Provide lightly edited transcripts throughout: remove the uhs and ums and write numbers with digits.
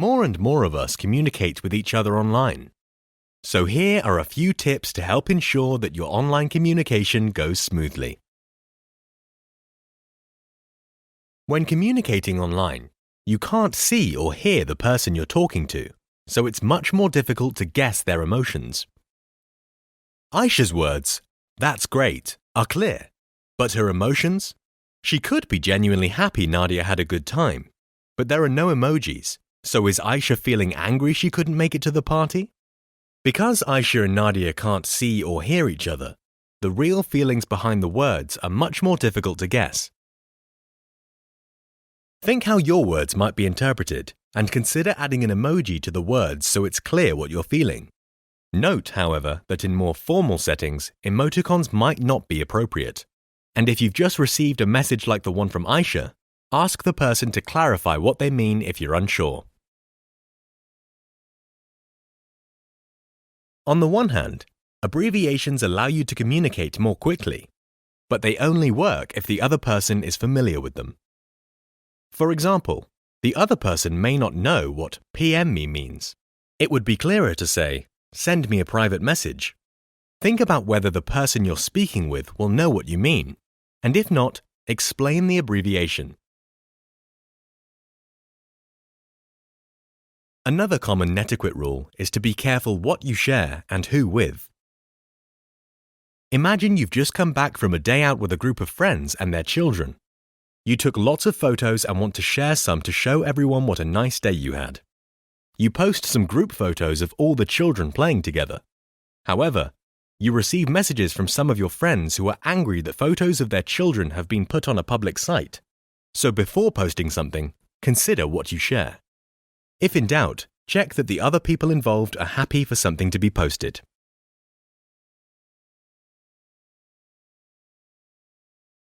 more and more of us communicate with each other online. So here are a few tips to help ensure that your online communication goes smoothly. When communicating online, you can't see or hear the person you're talking to, so it's much more difficult to guess their emotions. Aisha's words, "That's great," are clear, but her emotions? She could be genuinely happy Nadia had a good time, but there are no emojis, so is Aisha feeling angry she couldn't make it to the party? Because Aisha and Nadia can't see or hear each other, the real feelings behind the words are much more difficult to guess. Think how your words might be interpreted and consider adding an emoji to the words so it's clear what you're feeling. Note, however, that in more formal settings, emoticons might not be appropriate. And if you've just received a message like the one from Aisha, ask the person to clarify what they mean if you're unsure. On the one hand, abbreviations allow you to communicate more quickly, but they only work if the other person is familiar with them. For example, the other person may not know what PM me means. It would be clearer to say, "Send me a private message." Think about whether the person you're speaking with will know what you mean, and if not, explain the abbreviation. Another common netiquette rule is to be careful what you share and who with. Imagine you've just come back from a day out with a group of friends and their children. You took lots of photos and want to share some to show everyone what a nice day you had. You post some group photos of all the children playing together. However, you receive messages from some of your friends who are angry that photos of their children have been put on a public site. So before posting something, consider what you share. If in doubt, check that the other people involved are happy for something to be posted.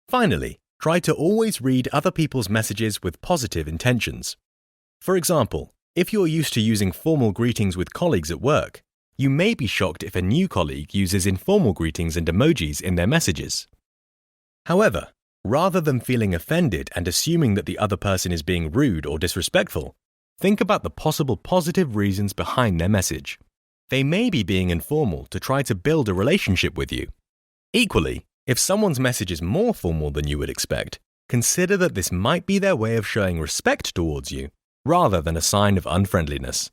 Finally, try to always read other people's messages with positive intentions. For example, if you're used to using formal greetings with colleagues at work, you may be shocked if a new colleague uses informal greetings and emojis in their messages. However, rather than feeling offended and assuming that the other person is being rude or disrespectful, think about the possible positive reasons behind their message. They may be being informal to try to build a relationship with you. Equally, if someone's message is more formal than you would expect, consider that this might be their way of showing respect towards you, rather than a sign of unfriendliness.